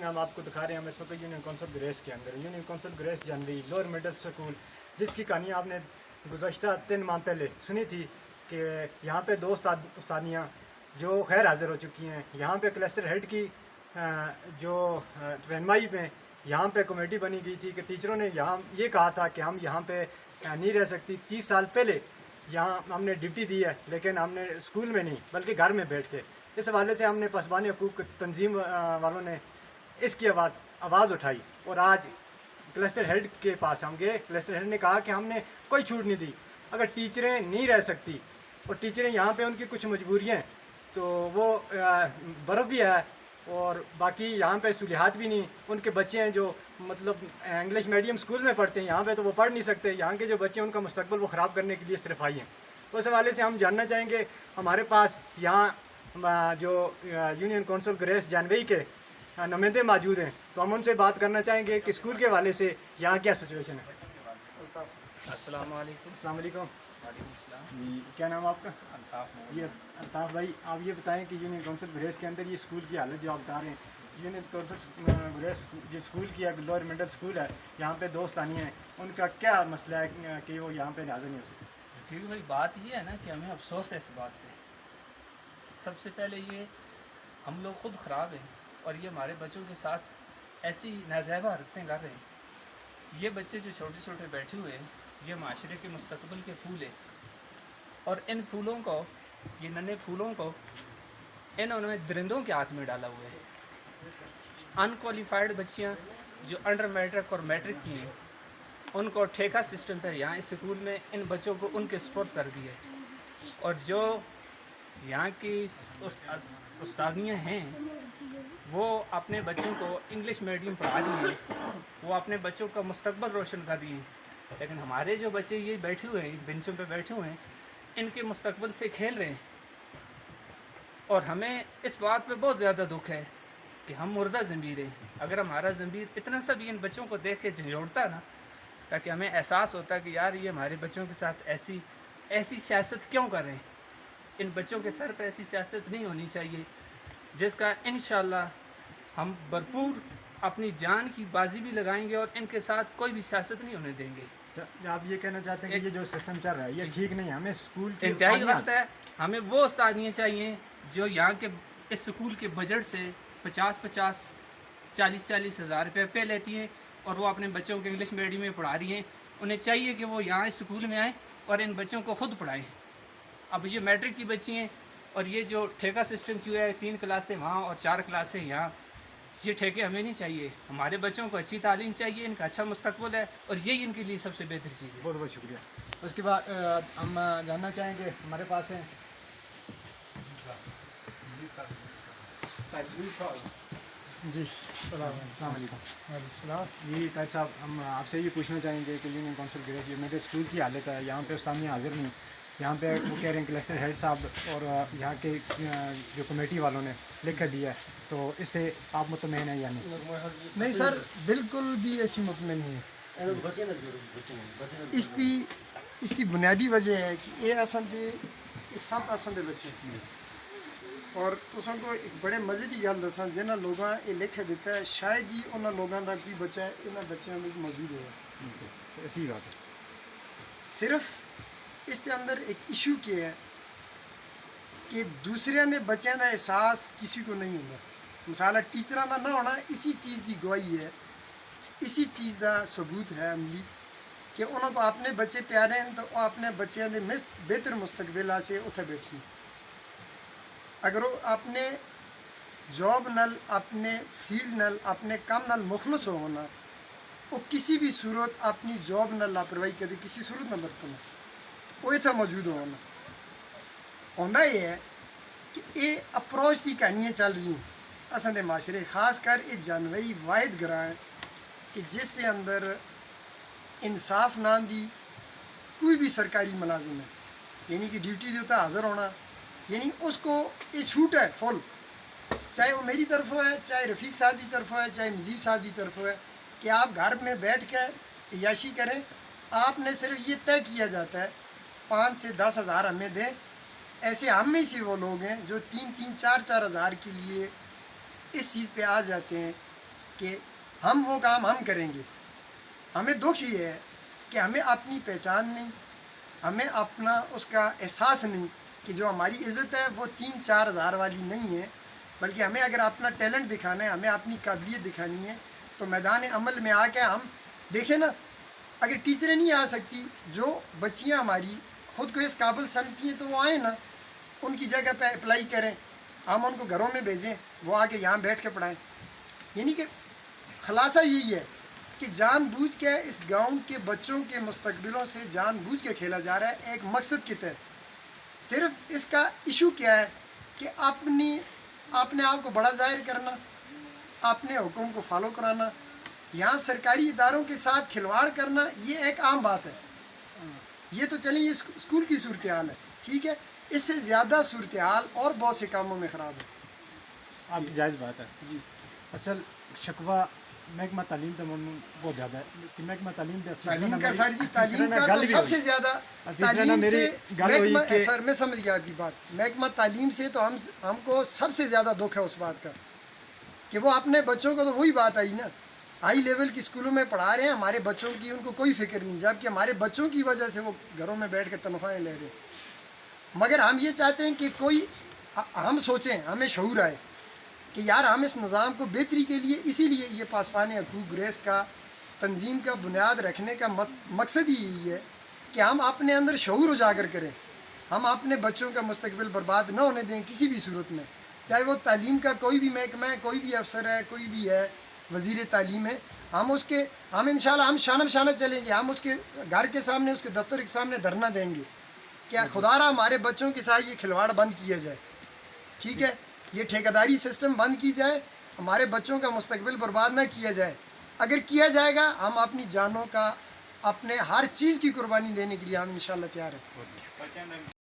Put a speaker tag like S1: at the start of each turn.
S1: हम आपको दिखा रहे हैं, हम इस वक्त यूनियन काउंसिल ग्रेस के अंदर, यूनियन काउंसिल ग्रेस जनवरी लोअर मिडिल स्कूल, जिसकी कहानी आपने गुज़श्ता 3 माह पहले सुनी थी कि यहाँ पे 2 उस्तादियाँ जो खैर हाज़िर हो चुकी हैं। यहाँ पे क्लस्टर हेड की जो रहनुमाई में यहाँ पे कमेटी बनी गई थी कि टीचरों ने यहाँ ये कहा था कि हम यहाँ पे नहीं रह सकती। 30 साल पहले यहाँ हमने ड्यूटी दी है, लेकिन हमने स्कूल में नहीं बल्कि घर में बैठ के। इस हवाले से हमने पसबानी हकूक़ तंजीम वालों ने इसकी आवाज़ उठाई और आज क्लस्टर हेड के पास हम गए। क्लस्टर हेड ने कहा कि हमने कोई छूट नहीं दी, अगर टीचरें नहीं रह सकती और टीचरें यहाँ पे उनकी कुछ मजबूरियाँ तो वो बर्फ़ भी है और बाकी यहाँ पे सहूलियात भी नहीं। उनके बच्चे हैं जो मतलब इंग्लिश मीडियम स्कूल में पढ़ते हैं, यहाँ पे तो वो पढ़ नहीं सकते। यहाँ के जो बच्चे हैं उनका मुस्तकबिल वो ख़राब करने के लिए सिर्फ आई हैं। तो इस हवाले से हम जानना चाहेंगे, हमारे पास यहाँ जो यूनियन काउंसिल ग्रेस जानवई के नुमाइंदे मौजूद हैं, तो हम उनसे बात करना चाहेंगे कि स्कूल के हवाले से यहाँ क्या सिचुएशन है।
S2: अस्सलाम वालेकुम।
S1: अस्सलाम वालेकुम जी, क्या नाम आपका?
S2: अल्ताफ।
S1: जी अल्ताफ़ भाई, आप ये बताएं कि यूनियन काउंसिल ग्रेस के अंदर ये स्कूल की हालत जो आप बता रहे हैं, यूनियन काउंसिल ग्रेस जो स्कूल की लोअर मिडिल स्कूल है, यहाँ पे 2 उस्तादियाँ हैं, उनका क्या मसला है कि वो यहाँ पे हाज़िर नहीं हो सकते?
S2: फिर भाई बात ये है ना कि हमें अफसोस है इस बात पे। सबसे पहले ये हम लोग ख़ुद ख़राब हैं और ये हमारे बच्चों के साथ ऐसी नाजायबा हरकतें कर रहे हैं। ये बच्चे जो छोटे छोटे बैठे हुए हैं, ये माशरे के मुस्तकबिल के फूल हैं और इन फूलों को, ये नन्हे फूलों को इन्होंने दरिंदों के हाथ में डाला हुआ है। अनक्वालिफाइड बच्चियाँ जो अंडर मैट्रिक और मैट्रिक की हैं, उनको ठेका सिस्टम पर यहाँ इस स्कूल में इन बच्चों को उनके स्पोर्ट कर दिया है। और जो यहाँ की उस्तादियाँ हैं वो अपने बच्चों को इंग्लिश मीडियम पढ़ा रही हैं, वो अपने बच्चों का मुस्तकबिल रोशन कर रही हैं। लेकिन हमारे जो बच्चे ये बैठे हुए हैं, बेंचों पे बैठे हुए हैं, इनके मुस्तकबिल से खेल रहे हैं। और हमें इस बात पे बहुत ज़्यादा दुख है कि हम मुर्दा ज़मीर हैं। अगर हमारा ज़मीर इतना सा भी इन बच्चों को देख के झंझोड़ता ना, ताकि हमें एहसास होता कि यार ये हमारे बच्चों के साथ ऐसी सियासत क्यों कर रहे हैं। इन बच्चों के सर पे ऐसी सियासत नहीं होनी चाहिए, जिसका इंशाअल्लाह हम भरपूर अपनी जान की बाजी भी लगाएंगे और इनके साथ कोई भी सियासत नहीं होने देंगे।
S1: आप ये कहना चाहते हैं कि ये जो सिस्टम चल रहा है ये ठीक नहीं है? हमें स्कूल की
S2: इंतहाई गलत है। हमें वो उस्तादियाँ चाहिए जो यहाँ के इस स्कूल के बजट से 50-50, 40-40 हज़ार रुपये पे लेती हैं और वो अपने बच्चों को इंग्लिश मीडियम में पढ़ा रही हैं। उन्हें चाहिए कि वो यहाँ इस स्कूल में आएँ और इन बच्चों को ख़ुद पढ़ाएँ। अब ये मैट्रिक की बच्ची हैं और ये जो ठेका सिस्टम क्यों है, 3 क्लासें वहाँ और 4 क्लासें यहाँ, ये ठेके हमें नहीं चाहिए। हमारे बच्चों को अच्छी तालीम चाहिए, इनका अच्छा मुस्तकबिल है और यही इनके लिए सबसे बेहतर चीज़ है।
S1: बहुत बहुत शुक्रिया। उसके बाद हम जानना चाहेंगे, हमारे पास हैं जी, अस्सलाम वालेकुम जी ताहिर साहब, हम आपसे ये पूछना चाहेंगे कि union council grace United school की हालत है, यहाँ पे उस्तादियाँ हाजिर नहीं, यहाँ पे वो कह रहे हैं क्लस्टर हेड साहब और यहाँ के जो कमेटी वालों ने लिख कर दिया है, तो इससे आप मुतमईन हैं या नहीं?
S3: नहीं सर, बिल्कुल भी ऐसी मुतमईन नहीं है। इसकी बुनियादी वजह है कि ये सब असन दे बच्चे और तुम को एक बड़े मज़े की गल दसा, जिन्होंने लोगों ये लिख दिता है शायद ही उन्होंने लोगों का कोई बच्चा इन्होंने बच्चों में मौजूद होगा।
S1: ऐसी बात है।
S3: सिर्फ इसके अंदर एक इशू क्या है कि दूसरे के बच्चों का एहसास किसी को नहीं होता। मिसाल टीचर का ना होना इसी चीज़ की गवाही है, इसी चीज़ का सबूत है अमली कि उन्होंने अपने बच्चे प्यारे हैं तो वो अपने बच्चों के बेहतर मुस्तकबिल से उत्थे बैठी। अगर वो अपने जॉब नल, अपने फील्ड नल, अपने काम नल मुखलस होना, वो किसी भी सूरत अपनी जॉब नल लापरवाही कदे किसी सूरत न बरतना, वो इतना मौजूद होना होंदा ये है कि ये अप्रोच की कहानियाँ चल रही हैं असां दे माशरे, खास कर ये जानवई वाहिद ग्रां है कि जिस के अंदर इंसाफ नाम दी कोई भी सरकारी मुलाजिम है, यानी कि ड्यूटी के उत्ते हाज़िर होना, यानी उसको ये छूट है फुल, चाहे वो मेरी तरफों है, चाहे रफ़ीक साहब की तरफों है, चाहे मजीब साहब की तरफों है, कि आप घर में बैठ कर याशी करें। आपने सिर्फ ये तय किया जाता है 5 से 10 हज़ार हमें दें। ऐसे हम में से वो लोग हैं जो 3-3, 4-4 हज़ार के लिए इस चीज़ पे आ जाते हैं کہ ہم وہ کام ہم کریں گے. ہمیں دکھ یہ ہے کہ ہمیں اپنی پہچان نہیں, ہمیں اپنا اس کا احساس نہیں کہ جو ہماری عزت ہے وہ 3-4 ہزار والی نہیں ہے, بلکہ ہمیں اگر اپنا ٹیلنٹ دکھانا ہے, ہمیں اپنی قابلیت دکھانی ہے تو میدان عمل میں آ کے ہم دیکھیں نا, اگر ٹیچریں نہیں آ سکتی, جو بچیاں ہماری خود کو اس قابل سمجھتی ہیں تو وہ آئیں نا, ان کی جگہ پہ اپلائی کریں, ہم ان کو گھروں میں بھیجیں, وہ آ کے یہاں بیٹھ کے پڑھائیں. یعنی کہ خلاصہ یہی ہے کہ جان بوجھ کے اس گاؤں کے بچوں کے مستقبلوں سے جان بوجھ کے کھیلا جا رہا ہے ایک مقصد کے تحت. صرف اس کا ایشو کیا ہے کہ اپنے آپ کو بڑا ظاہر کرنا, اپنے حکم کو فالو کرانا, یہاں سرکاری اداروں کے ساتھ کھلواڑ کرنا, یہ ایک عام بات ہے. یہ تو چلیں یہ اسکول کی صورتحال ہے, ٹھیک ہے, اس سے زیادہ صورتحال اور بہت سے کاموں میں خراب ہے.
S1: آپ جائز بات ہے.
S3: جی
S1: اصل شکوہ محکمہ تعلیم تو بہت زیادہ ہے کہ محکمہ تعلیم
S3: تعلیم کا سر جی, تعلیم کا تو سب سے زیادہ تعلیم سے محکمہ, سر میں سمجھ گیا آپ کی بات, محکمہ تعلیم سے تو ہم کو سب سے زیادہ دکھ ہے اس بات کا کہ وہ اپنے بچوں کو, تو وہی بات آئی نا, ہائی لیول کی اسکولوں میں پڑھا رہے ہیں, ہمارے بچوں کی ان کو کوئی فکر نہیں, جبکہ ہمارے بچوں کی وجہ سے وہ گھروں میں بیٹھ کے تنخواہیں لے رہے ہیں. مگر ہم یہ چاہتے ہیں کہ کوئی ہم سوچیں, ہمیں شعور آئے کہ یار ہم اس نظام کو بہتری کے لیے, اسی لیے یہ پاسبان حقوق گریس کا تنظیم کا بنیاد رکھنے کا مقصد ہی یہی ہے کہ ہم اپنے اندر شعور اجاگر کریں, ہم اپنے بچوں کا مستقبل برباد نہ ہونے دیں کسی بھی صورت میں, چاہے وہ تعلیم کا کوئی بھی محکمہ ہے, کوئی بھی افسر ہے, کوئی بھی ہے وزیر تعلیم ہے, ہم انشاءاللہ ہم شانہ بشانہ چلیں گے, ہم اس کے گھر کے سامنے, اس کے دفتر کے سامنے دھرنا دیں گے کہ خدا را ہمارے بچوں کے ساتھ یہ کھلواڑ بند کیا جائے, ٹھیک ہے, یہ ٹھیکیداری سسٹم بند کی جائے, ہمارے بچوں کا مستقبل برباد نہ کیا جائے. اگر کیا جائے گا ہم اپنی جانوں کا, اپنے ہر چیز کی قربانی دینے کے لیے ہم انشاءاللہ تیار ہیں.